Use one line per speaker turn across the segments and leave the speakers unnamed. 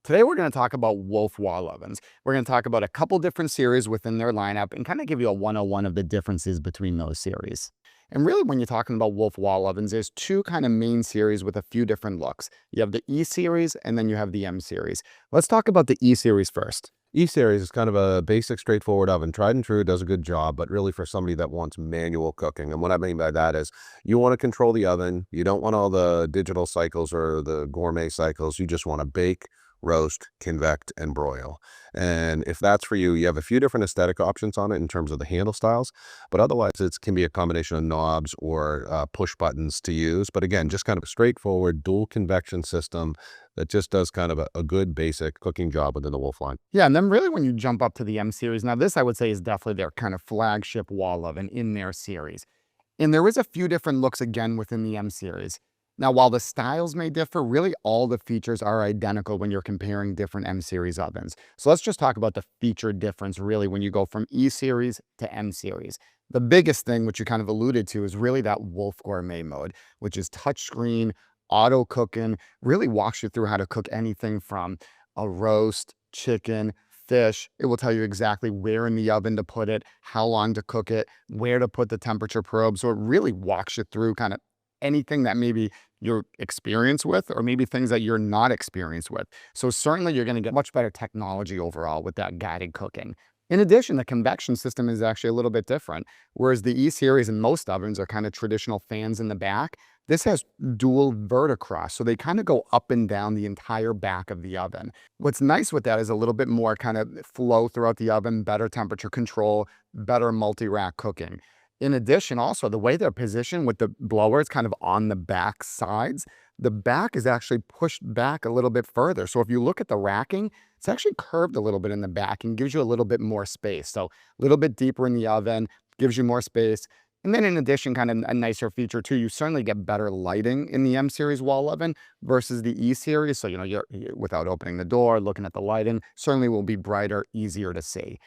Today we're going to talk about Wolf wall ovens. We're going to talk about a couple different series within their lineup and kind of give you a 101 of the differences between those series. And really when you're talking about Wolf wall ovens, there's two kind of main series with a few different looks. You have the E series and then you have the M series. Let's talk about the E series first.
E-Series is kind of a basic, straightforward oven. Tried and true, does a good job, but really for somebody that wants manual cooking. And what I mean by that is you want to control the oven. You don't want all the digital cycles or the gourmet cycles. You just want to bake, roast, convect, and broil. And if that's for you, you have a few different aesthetic options on it in terms of the handle styles, but otherwise it can be a combination of knobs or push buttons to use. But again, just kind of a straightforward dual convection system that just does kind of a good basic cooking job within the Wolf line.
Yeah, and then really when you jump up to the M series, now this I would say is definitely their kind of flagship wall oven in their series. And there is a few different looks again within the M series. Now, while the styles may differ, really all the features are identical when you're comparing different M series ovens. So let's just talk about the feature difference really when you go from E series to M series. The biggest thing, which you kind of alluded to, is really that Wolf Gourmet mode, which is touchscreen, auto cooking, really walks you through how to cook anything from a roast, chicken, fish. It will tell you exactly where in the oven to put it, how long to cook it, where to put the temperature probe. So it really walks you through kind of anything that maybe you're experienced with or maybe things that you're not experienced with. So certainly you're going to get much better technology overall with that guided cooking. In addition, the convection system is actually a little bit different. Whereas the E-Series in most ovens are kind of traditional fans in the back, this has dual verticross, so they kind of go up and down the entire back of the oven. What's nice with that is a little bit more kind of flow throughout the oven, better temperature control, better multi-rack cooking. In addition, also, the way they're positioned with the blowers kind of on the back sides, the back is actually pushed back a little bit further. So if you look at the racking, it's actually curved a little bit in the back and gives you a little bit more space. So a little bit deeper in the oven, gives you more space. And then in addition, kind of a nicer feature too, you certainly get better lighting in the M series wall oven versus the E series. So, you're without opening the door, looking at the lighting, certainly will be brighter, easier to see.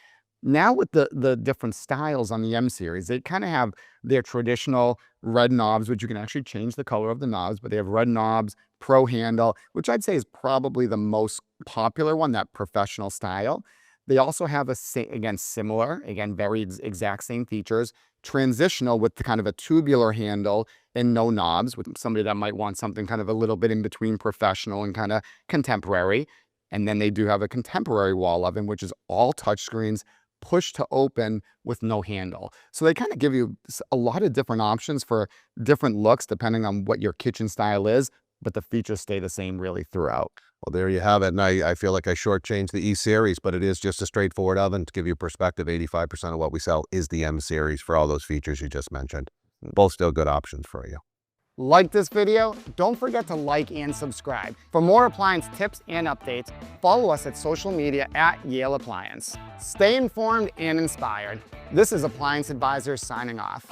Now with the different styles on the M series, they kind of have their traditional red knobs, which you can actually change the color of the knobs, but they have red knobs, pro handle, which I'd say is probably the most popular one, that professional style. They also have again, similar, again, very exact same features, transitional with the kind of a tubular handle and no knobs with somebody that might want something kind of a little bit in between professional and kind of contemporary. And then they do have a contemporary wall oven, which is all touchscreens, push to open with no handle. So they kind of give you a lot of different options for different looks depending on what your kitchen style is, but the features stay the same really throughout.
Well, there you have it. And I feel like I shortchanged the E-Series, but it is just a straightforward oven. To give you perspective, 85% of what we sell is the M-Series for all those features you just mentioned. Both still good options for you.
Like this video? Don't forget to like and subscribe. For more appliance tips and updates, follow us at social media at Yale Appliance. Stay informed and inspired. This is Appliance Advisors signing off.